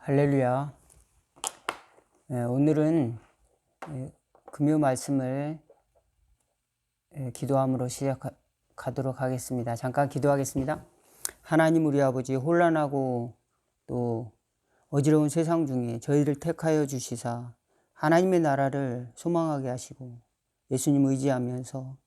할렐루야. 오늘은 금요 말씀을 기도함으로 시작하도록 하겠습니다. 잠깐 기도하겠습니다. 하나님 우리 아버지, 혼란하고 또 어지러운 세상 중에 저희를 택하여 주시사 하나님의 나라를 소망하게 하시고 예수님 의지하면서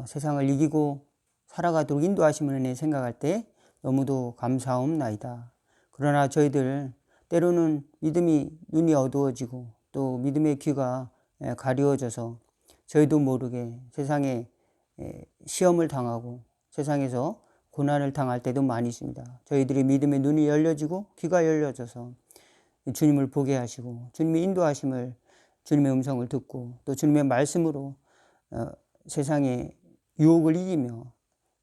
세상을 이기고 살아가도록 인도하심을 은혜 생각할 때 너무도 감사옵나이다. 그러나 저희들 때로는 믿음이 눈이 어두워지고 또 믿음의 귀가 가리워져서 저희도 모르게 세상에 시험을 당하고 세상에서 고난을 당할 때도 많이 있습니다. 저희들이 믿음의 눈이 열려지고 귀가 열려져서 주님을 보게 하시고 주님의 인도하심을, 주님의 음성을 듣고 또 주님의 말씀으로 세상의 유혹을 이기며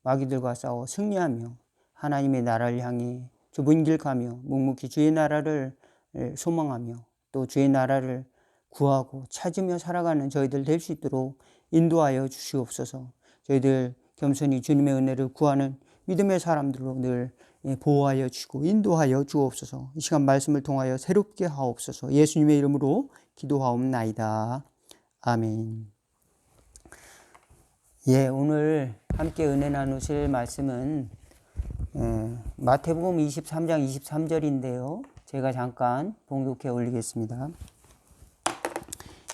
마귀들과 싸워 승리하며 하나님의 나라를 향해 좁은 길 가며 묵묵히 주의 나라를 소망하며 또 주의 나라를 구하고 찾으며 살아가는 저희들 될 수 있도록 인도하여 주시옵소서. 저희들 겸손히 주님의 은혜를 구하는 믿음의 사람들로 늘 보호하여 주시고 인도하여 주옵소서. 이 시간 말씀을 통하여 새롭게 하옵소서. 예수님의 이름으로 기도하옵나이다. 아멘. 오늘 함께 은혜 나누실 말씀은 마태복음 23장 23절인데요. 제가 잠깐 봉독해 올리겠습니다.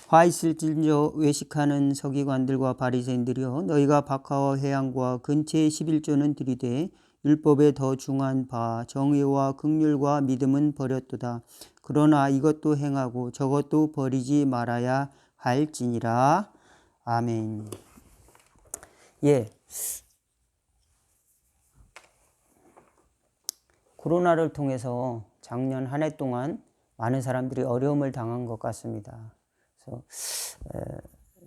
화 있을진저 외식하는 서기관들과 바리새인들이여, 너희가 박하와 회양과 근처의 11조는 들이되 율법에 더 중한 바 정의와 긍휼과 믿음은 버렸도다. 그러나 이것도 행하고 저것도 버리지 말아야 할지니라. 아멘. 코로나를 통해서 작년 한 해 동안 많은 사람들이 어려움을 당한 것 같습니다. 그래서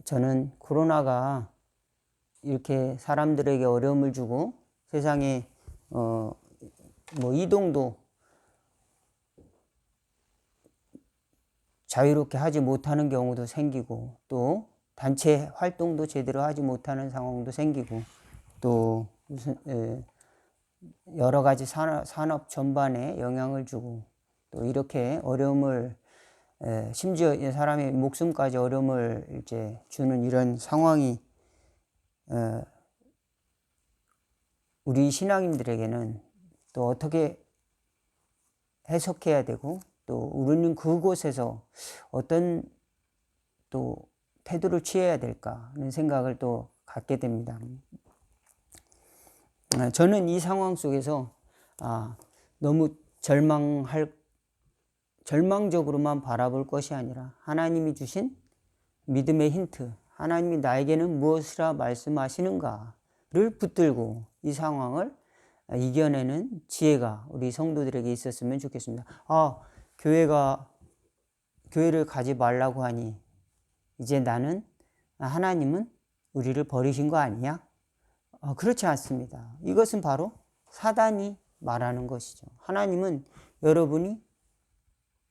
저는 코로나가 이렇게 사람들에게 어려움을 주고 세상에 이동도 자유롭게 하지 못하는 경우도 생기고 또 단체 활동도 제대로 하지 못하는 상황도 생기고 또 여러 가지 산업 전반에 영향을 주고 또 이렇게 어려움을 심지어 사람의 목숨까지 어려움을 이제 주는 이런 상황이 우리 신앙인들에게는 또 어떻게 해석해야 되고 또 우리는 그곳에서 어떤 또 태도를 취해야 될까 하는 생각을 또 갖게 됩니다. 저는 이 상황 속에서 너무 절망적으로만 바라볼 것이 아니라 하나님이 주신 믿음의 힌트, 하나님이 나에게는 무엇이라 말씀하시는가를 붙들고 이 상황을 이겨내는 지혜가 우리 성도들에게 있었으면 좋겠습니다. 교회를 가지 말라고 하니 이제 하나님은 우리를 버리신 거 아니야? 그렇지 않습니다. 이것은 바로 사단이 말하는 것이죠. 하나님은 여러분이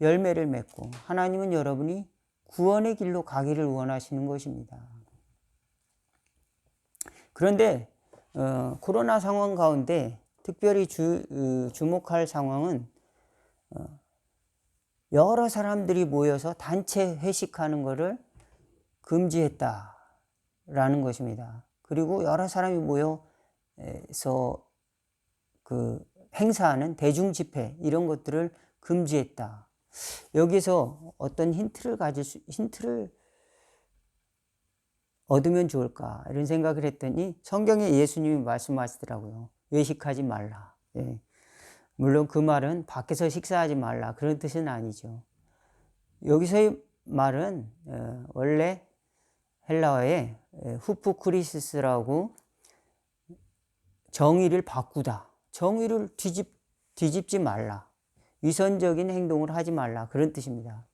열매를 맺고 하나님은 여러분이 구원의 길로 가기를 원하시는 것입니다. 그런데 코로나 상황 가운데 특별히 주목할 상황은 여러 사람들이 모여서 단체 회식하는 것을 금지했다라는 것입니다. 그리고 여러 사람이 모여서 행사하는 대중 집회 이런 것들을 금지했다. 여기서 어떤 힌트를 얻으면 좋을까 이런 생각을 했더니 성경에 예수님이 말씀하시더라고요. 외식하지 말라. 물론 그 말은 밖에서 식사하지 말라 그런 뜻은 아니죠. 여기서의 말은 원래 헬라어에 후프크리시스라고 정의를 바꾸다, 정의를 뒤집지 말라, 위선적인 행동을 하지 말라 그런 뜻입니다.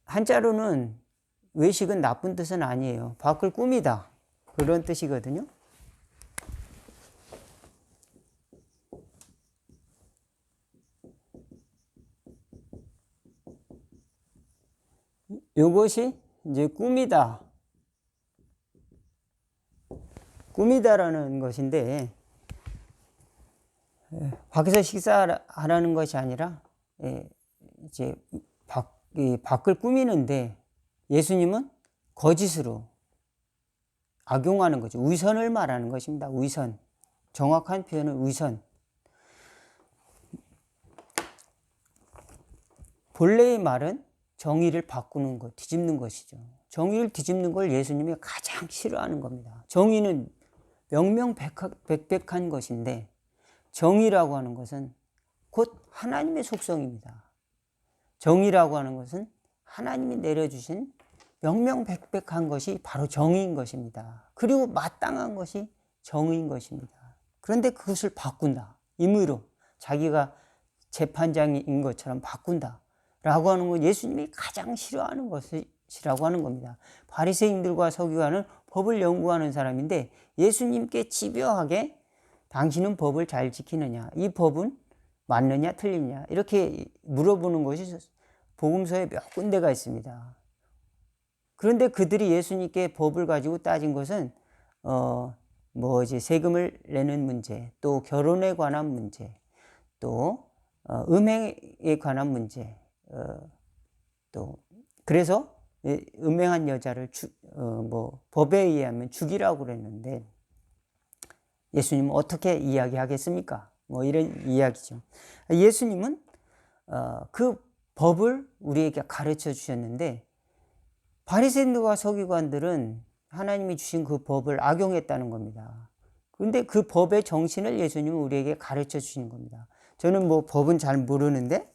한자로는 외식은 나쁜 뜻은 아니에요. 밖을 꾸미다 그런 뜻이거든요. 이것이 이제 꾸미다라는 것인데 밖에서 식사하라는 것이 아니라 이제 밖을 꾸미는데 예수님은 거짓으로 악용하는 거죠. 위선을 말하는 것입니다. 위선. 정확한 표현은 위선. 본래의 말은 정의를 바꾸는 것, 뒤집는 것이죠. 정의를 뒤집는 걸 예수님이 가장 싫어하는 겁니다. 정의는 명명백백한 것인데 정의라고 하는 것은 곧 하나님의 속성입니다. 정의라고 하는 것은 하나님이 내려주신 명명백백한 것이 바로 정의인 것입니다. 그리고 마땅한 것이 정의인 것입니다. 그런데 그것을 바꾼다. 임의로 자기가 재판장인 것처럼 바꾼다. 라고 하는 건 예수님이 가장 싫어하는 것이라고 하는 겁니다. 바리새인들과 서기관은 법을 연구하는 사람인데 예수님께 집요하게 당신은 법을 잘 지키느냐, 이 법은 맞느냐 틀리냐 이렇게 물어보는 것이 복음서에 몇 군데가 있습니다. 그런데 그들이 예수님께 법을 가지고 따진 것은 이제 세금을 내는 문제, 또 결혼에 관한 문제, 또 음행에 관한 문제, 또 그래서 음행한 여자를 법에 의하면 죽이라고 그랬는데 예수님은 어떻게 이야기하겠습니까? 이런 이야기죠. 예수님은 그 법을 우리에게 가르쳐 주셨는데 바리새인들과 서기관들은 하나님이 주신 그 법을 악용했다는 겁니다. 그런데 그 법의 정신을 예수님은 우리에게 가르쳐 주시는 겁니다. 저는 법은 잘 모르는데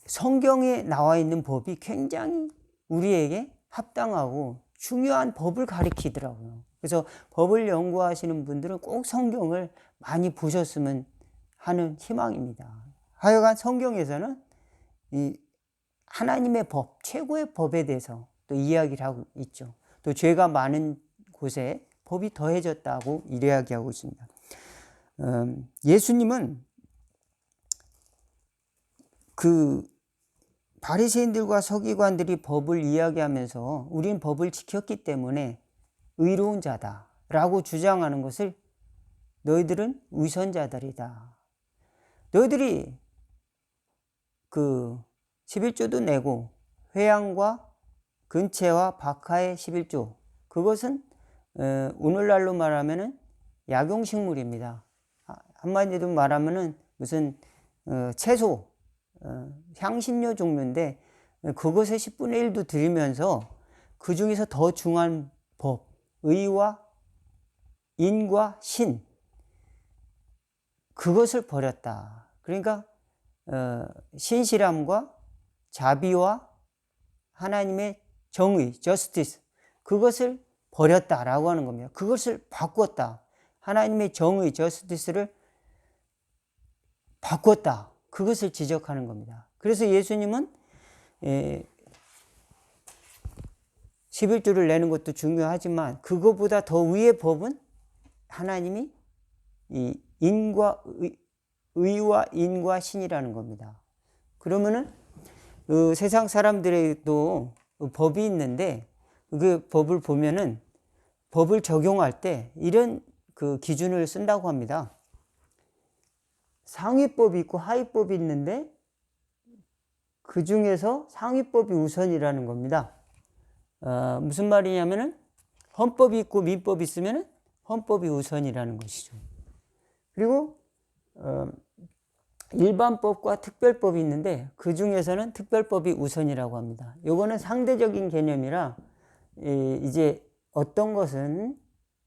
성경에 나와 있는 법이 굉장히 우리에게 합당하고 중요한 법을 가리키더라고요. 그래서 법을 연구하시는 분들은 꼭 성경을 많이 보셨으면 하는 희망입니다. 하여간 성경에서는 이 하나님의 법, 최고의 법에 대해서 또 이야기를 하고 있죠. 또 죄가 많은 곳에 법이 더해졌다고 이야기하고 있습니다. 예수님은 그 바리새인들과 서기관들이 법을 이야기하면서 우리는 법을 지켰기 때문에 의로운 자다라고 주장하는 것을 너희들은 위선자들이다. 너희들이 그 11조도 내고 회양과 근채와 박하의 11조, 그것은 오늘날로 말하면은 약용식물입니다. 한마디로 말하면은 무슨 채소, 향신료 종류인데 그것의 10분의 1도 드리면서 그 중에서 더 중요한 법, 의와 인과 신, 그것을 버렸다. 그러니까 신실함과 자비와 하나님의 정의, justice, 그것을 버렸다라고 하는 겁니다. 그것을 바꿨다. 하나님의 정의, justice를 바꿨다. 그것을 지적하는 겁니다. 그래서 예수님은 11조를 내는 것도 중요하지만 그것보다 더 위의 법은 하나님이 이 의와 인과 신이라는 겁니다. 그러면은 세상 사람들에도 법이 있는데 그 법을 보면은 법을 적용할 때 이런 그 기준을 쓴다고 합니다. 상위법이 있고 하위법이 있는데 그 중에서 상위법이 우선이라는 겁니다. 무슨 말이냐면은 헌법이 있고 민법이 있으면은 헌법이 우선이라는 것이죠. 그리고 일반법과 특별법이 있는데 그 중에서는 특별법이 우선이라고 합니다. 요거는 상대적인 개념이라 이제 어떤 것은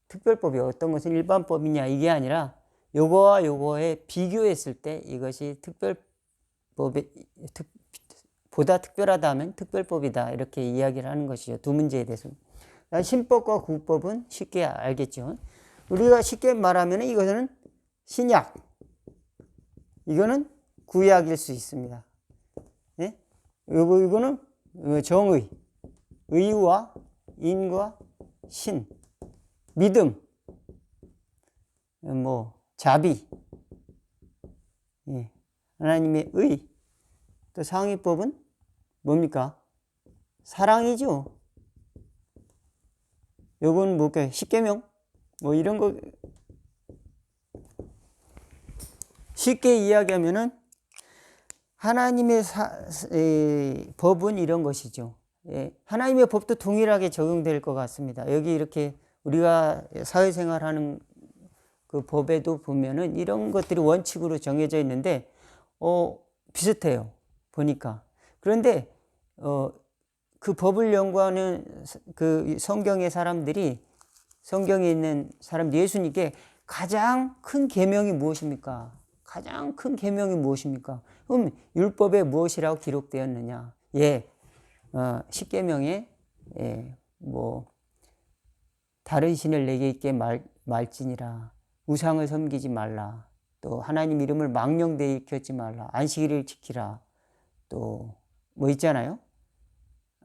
특별법이 어떤 것은 일반법이냐 이게 아니라 요거와 요거에 비교했을 때 이것이 특별법에 보다 특별하다면 특별법이다 이렇게 이야기를 하는 것이죠. 두 문제에 대해서. 신법과 구법은 쉽게 알겠죠. 우리가 쉽게 말하면 이것은 신약, 이거는 구약일 수 있습니다. 예? 이거는 정의, 의와 인과 신, 믿음, 자비, 예. 하나님의 의. 또 상위법은 뭡니까? 사랑이죠. 요건 십계명? 이런 거 쉽게 이야기하면은 하나님의 법은 이런 것이죠. 예, 하나님의 법도 동일하게 적용될 것 같습니다. 여기 이렇게 우리가 사회생활하는 그 법에도 보면은 이런 것들이 원칙으로 정해져 있는데 비슷해요. 보니까. 그런데 그 법을 연구하는 그 성경의 사람들이, 성경에 있는 사람 예수님께 가장 큰 계명이 무엇입니까? 가장 큰 계명이 무엇입니까? 그럼 율법에 무엇이라고 기록되었느냐? 예, 10계명에 뭐 다른 신을 내게 있게 말지니라, 우상을 섬기지 말라, 또 하나님 이름을 망령되이 일컫지 말라, 안식일을 지키라, 또 뭐 있잖아요.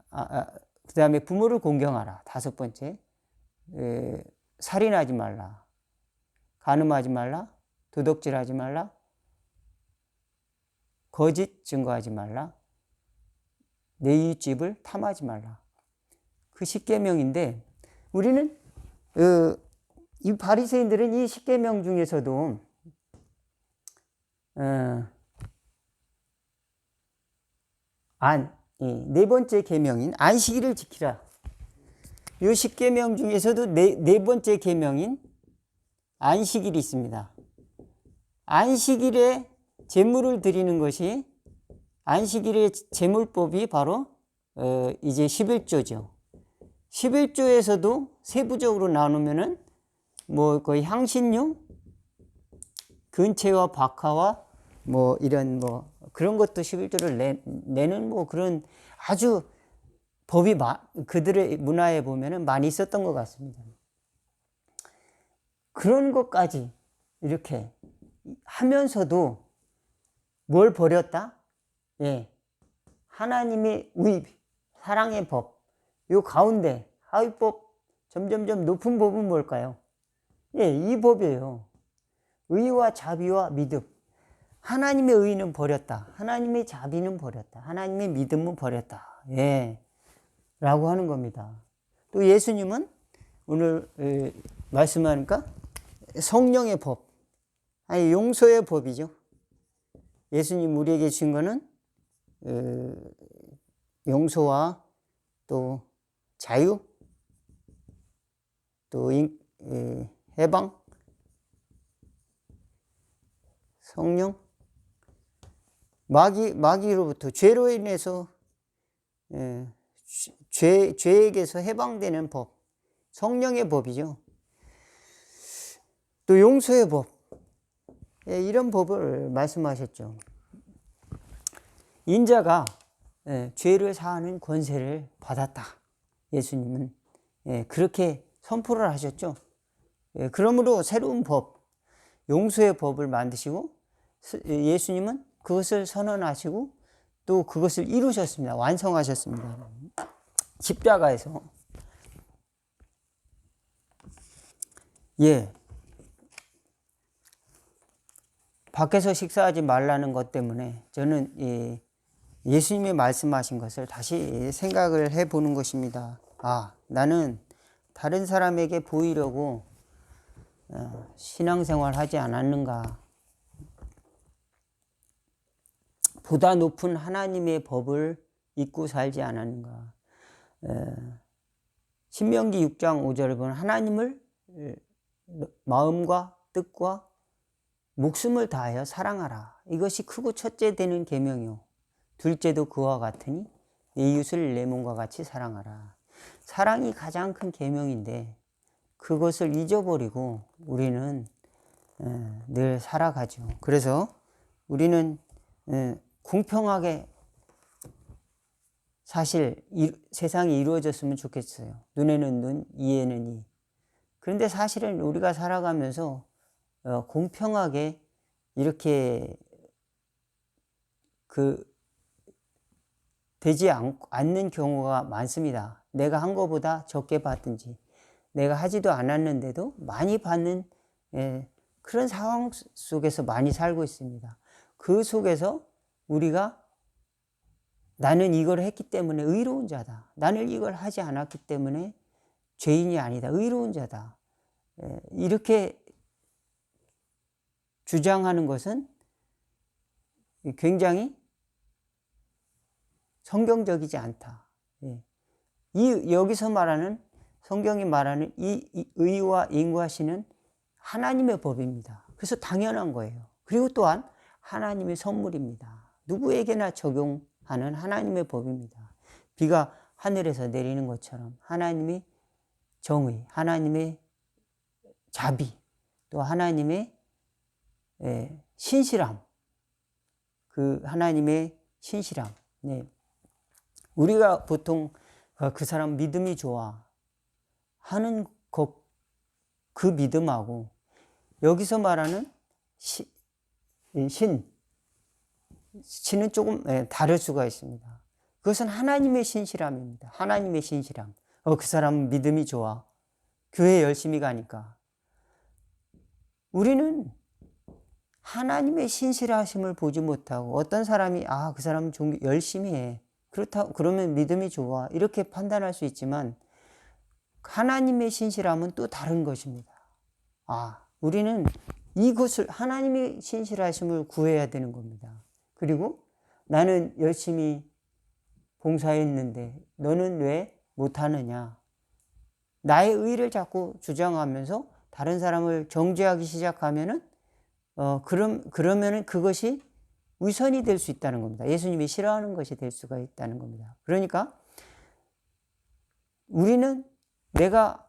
그 다음에 부모를 공경하라. 5번째, 살인하지 말라, 간음하지 말라, 도둑질하지 말라, 거짓 증거하지 말라, 내 이웃집을 탐하지 말라. 그 10계명인데 우리는 이 바리새인들은 이 10계명 중에서도 네 번째 계명인 안식일을 지키라. 이 10계명 중에서도 네 번째 계명인 안식일이 있습니다. 안식일에 제물을 드리는 것이, 안식일의 제물법이 바로 이제 11조죠. 11조에서도 세부적으로 나누면은 뭐 거의 향신료, 근체와 박하와 뭐 이런 뭐 그런 것도 11조를 내는 뭐 그런 아주 법이 그들의 문화에 보면은 많이 있었던 것 같습니다. 그런 것까지 이렇게 하면서도 뭘 버렸다? 예, 하나님의 의, 사랑의 법, 요 가운데 하위법, 점점점 높은 법은 뭘까요? 예, 이 법이에요. 의와 자비와 믿음. 하나님의 의는 버렸다, 하나님의 자비는 버렸다, 하나님의 믿음은 버렸다, 예, 라고 하는 겁니다. 또 예수님은 오늘 말씀하니까 성령의 법, 아니 용서의 법이죠. 예수님 우리에게 주신 거는 용서와 또 자유, 또 해방, 성령, 마귀로부터, 죄로 인해서 죄에게서 해방되는 법, 성령의 법이죠. 또 용서의 법, 이런 법을 말씀하셨죠. 인자가 죄를 사하는 권세를 받았다. 예수님은 그렇게 선포를 하셨죠. 그러므로 새로운 법, 용서의 법을 만드시고 예수님은 그것을 선언하시고 또 그것을 이루셨습니다. 완성하셨습니다. 십자가에서. 예. 밖에서 식사하지 말라는 것 때문에 저는 예수님이 말씀하신 것을 다시 생각을 해보는 것입니다. 나는 다른 사람에게 보이려고 신앙생활 하지 않았는가? 보다 높은 하나님의 법을 잊고 살지 않았는가? 신명기 6장 5절을 보면 하나님을 마음과 뜻과 목숨을 다하여 사랑하라. 이것이 크고 첫째 되는 계명이요. 둘째도 그와 같으니 내 이웃을 내 몸과 같이 사랑하라. 사랑이 가장 큰 계명인데 그것을 잊어버리고 우리는 늘 살아가죠. 그래서 우리는 공평하게 사실 세상이 이루어졌으면 좋겠어요. 눈에는 눈, 이에는 이. 그런데 사실은 우리가 살아가면서 공평하게 이렇게 되지 않는 경우가 많습니다. 내가 한 것보다 적게 받든지 내가 하지도 않았는데도 많이 받는 그런 상황 속에서 많이 살고 있습니다. 그 속에서 우리가 나는 이걸 했기 때문에 의로운 자다, 나는 이걸 하지 않았기 때문에 죄인이 아니다, 의로운 자다, 이렇게 주장하는 것은 굉장히 성경적이지 않다. 예. 이 여기서 말하는 성경이 말하는 이 의와 인과시는 하나님의 법입니다. 그래서 당연한 거예요. 그리고 또한 하나님의 선물입니다. 누구에게나 적용하는 하나님의 법입니다. 비가 하늘에서 내리는 것처럼 하나님이 정의, 하나님의 자비, 또 하나님의 신실함, 그 하나님의 신실함. 네. 우리가 보통 그 사람 믿음이 좋아 하는 그 믿음하고 여기서 말하는 신은 조금 다를 수가 있습니다. 그것은 하나님의 신실함입니다. 하나님의 신실함. 그 사람은 믿음이 좋아. 교회 열심히 가니까. 우리는 하나님의 신실하심을 보지 못하고 어떤 사람이 그 사람은 열심히 해. 그러면 믿음이 좋아. 이렇게 판단할 수 있지만 하나님의 신실함은 또 다른 것입니다. 우리는 이것을 하나님의 신실하심을 구해야 되는 겁니다. 그리고 나는 열심히 봉사했는데 너는 왜 못하느냐. 나의 의를 자꾸 주장하면서 다른 사람을 정죄하기 시작하면은 그러면은 그것이 위선이 될 수 있다는 겁니다. 예수님이 싫어하는 것이 될 수가 있다는 겁니다. 그러니까 우리는 내가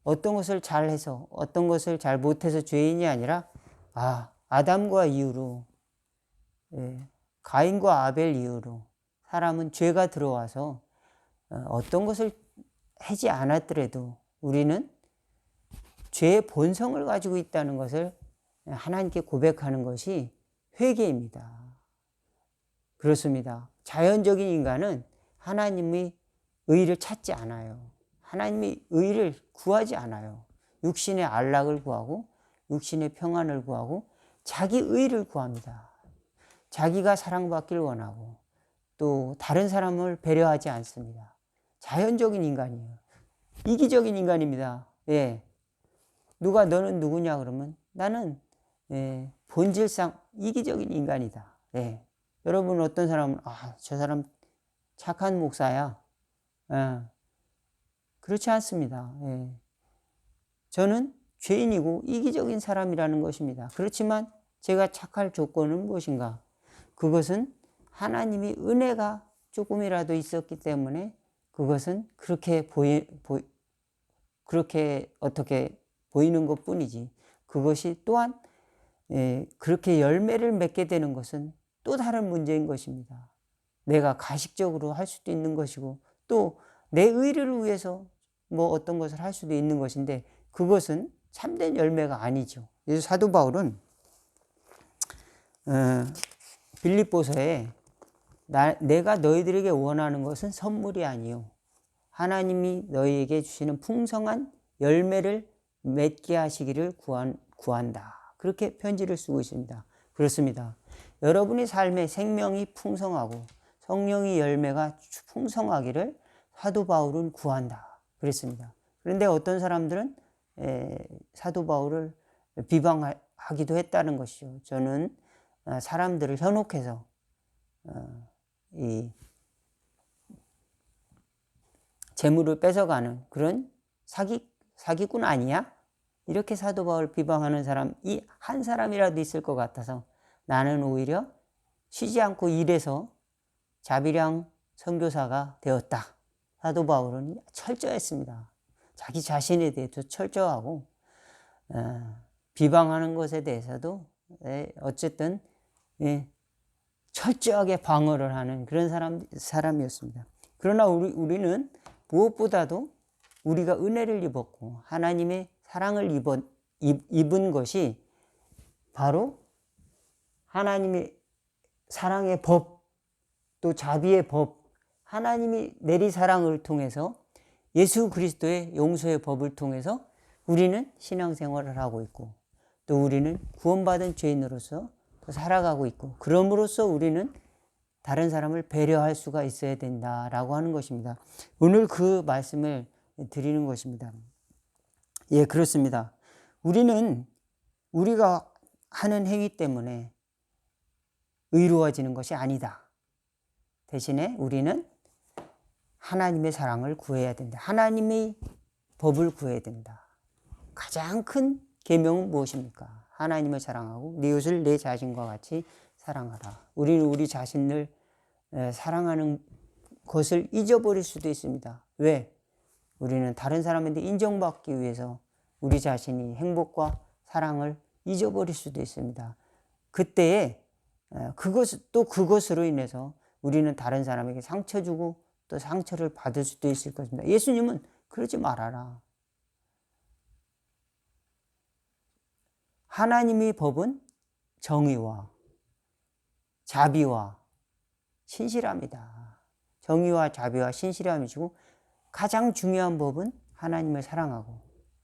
어떤 것을 잘해서 어떤 것을 잘 못해서 죄인이 아니라 아담과 이후로 가인과 아벨 이후로 사람은 죄가 들어와서 어떤 것을 하지 않았더라도 우리는 죄의 본성을 가지고 있다는 것을 하나님께 고백하는 것이 회개입니다. 그렇습니다. 자연적인 인간은 하나님의 의를 찾지 않아요. 하나님의 의를 구하지 않아요. 육신의 안락을 구하고 육신의 평안을 구하고 자기 의를 구합니다. 자기가 사랑받기를 원하고 또 다른 사람을 배려하지 않습니다. 자연적인 인간이에요. 이기적인 인간입니다. 누가 너는 누구냐 그러면 나는 본질상 이기적인 인간이다. 여러분 어떤 사람은 저 사람 착한 목사야. 그렇지 않습니다. 저는 죄인이고 이기적인 사람이라는 것입니다. 그렇지만 제가 착할 조건은 무엇인가? 그것은 하나님이 은혜가 조금이라도 있었기 때문에 그것은 그렇게 어떻게 보이는 것 뿐이지. 그것이 또한 그렇게 열매를 맺게 되는 것은 또 다른 문제인 것입니다. 내가 가식적으로 할 수도 있는 것이고 또 내 의를 위해서 어떤 것을 할 수도 있는 것인데 그것은 참된 열매가 아니죠. 그래서 사도 바울은 빌립보서에 내가 너희들에게 원하는 것은 선물이 아니요 하나님이 너희에게 주시는 풍성한 열매를 맺게 하시기를 구한다. 그렇게 편지를 쓰고 있습니다. 그렇습니다. 여러분의 삶에 생명이 풍성하고 성령의 열매가 풍성하기를 사도 바울은 구한다. 그랬습니다. 그런데 어떤 사람들은 사도 바울을 비방하기도 했다는 것이죠. 저는 사람들을 현혹해서 이 재물을 뺏어가는 그런 사기꾼 아니야? 이렇게 사도 바울 비방하는 사람이 한 사람이라도 있을 것 같아서 나는 오히려 쉬지 않고 일해서 자비량 선교사가 되었다. 사도 바울은 철저했습니다. 자기 자신에 대해서 철저하고 비방하는 것에 대해서도 어쨌든 철저하게 방어를 하는 그런 사람이었습니다. 그러나 우리는 무엇보다도 우리가 은혜를 입었고 하나님의 사랑을 입은 것이 바로 하나님의 사랑의 법, 또 자비의 법, 하나님이 내리사랑을 통해서 예수 그리스도의 용서의 법을 통해서 우리는 신앙생활을 하고 있고 또 우리는 구원받은 죄인으로서 또 살아가고 있고 그럼으로써 우리는 다른 사람을 배려할 수가 있어야 된다라고 하는 것입니다. 오늘 그 말씀을 드리는 것입니다. 그렇습니다. 우리가 하는 행위 때문에 의로워지는 것이 아니다. 대신에 우리는 하나님의 사랑을 구해야 된다. 하나님의 법을 구해야 된다. 가장 큰 계명은 무엇입니까? 하나님을 사랑하고 네 이웃을 내 자신과 같이 사랑하라. 우리는 우리 자신을 사랑하는 것을 잊어버릴 수도 있습니다. 왜? 우리는 다른 사람한테 인정받기 위해서 우리 자신이 행복과 사랑을 잊어버릴 수도 있습니다. 그때에 그것으로 인해서 우리는 다른 사람에게 상처 주고 또 상처를 받을 수도 있을 것입니다. 예수님은 그러지 말아라. 하나님의 법은 정의와 자비와 신실함이다. 정의와 자비와 신실함이시고 가장 중요한 법은 하나님을 사랑하고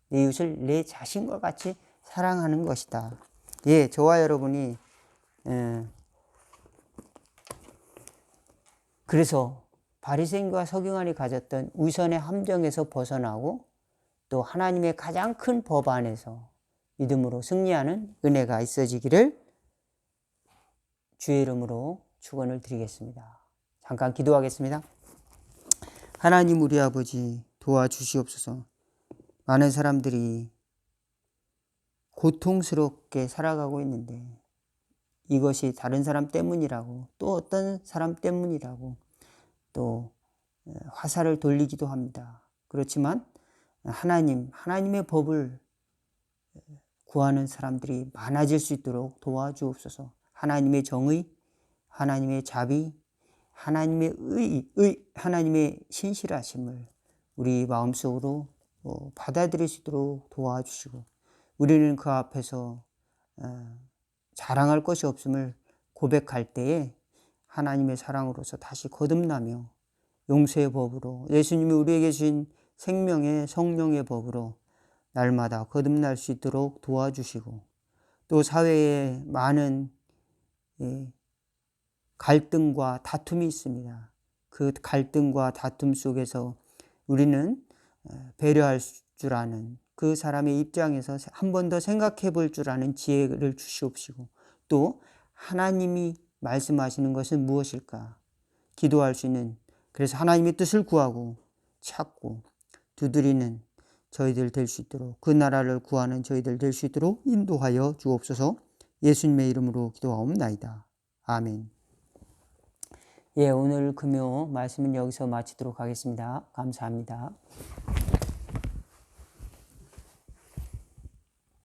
내 이웃을 내 자신과 같이 사랑하는 것이다. 예, 저와 여러분이 그래서 바리새인과 서기관이 가졌던 위선의 함정에서 벗어나고 또 하나님의 가장 큰 법 안에서 믿음으로 승리하는 은혜가 있어지기를 주의 이름으로 축원을 드리겠습니다. 잠깐 기도하겠습니다. 하나님 우리 아버지 도와주시옵소서. 많은 사람들이 고통스럽게 살아가고 있는데 이것이 다른 사람 때문이라고 또 어떤 사람 때문이라고 또 화살을 돌리기도 합니다. 그렇지만 하나님의 법을 구하는 사람들이 많아질 수 있도록 도와주옵소서. 하나님의 정의, 하나님의 자비, 하나님의 하나님의 신실하심을 우리 마음속으로 받아들일 수 있도록 도와주시고 우리는 그 앞에서 자랑할 것이 없음을 고백할 때에 하나님의 사랑으로서 다시 거듭나며 용서의 법으로 예수님이 우리에게 주신 생명의 성령의 법으로 날마다 거듭날 수 있도록 도와주시고 또 사회에 많은 갈등과 다툼이 있습니다. 그 갈등과 다툼 속에서 우리는 배려할 줄 아는 그 사람의 입장에서 한 번 더 생각해 볼 줄 아는 지혜를 주시옵시고 또 하나님이 말씀하시는 것은 무엇일까 기도할 수 있는 그래서 하나님의 뜻을 구하고 찾고 두드리는 저희들 될 수 있도록 그 나라를 구하는 저희들 될 수 있도록 인도하여 주옵소서. 예수님의 이름으로 기도하옵나이다. 아멘. 예, 오늘 금요 말씀은 여기서 마치도록 하겠습니다. 감사합니다.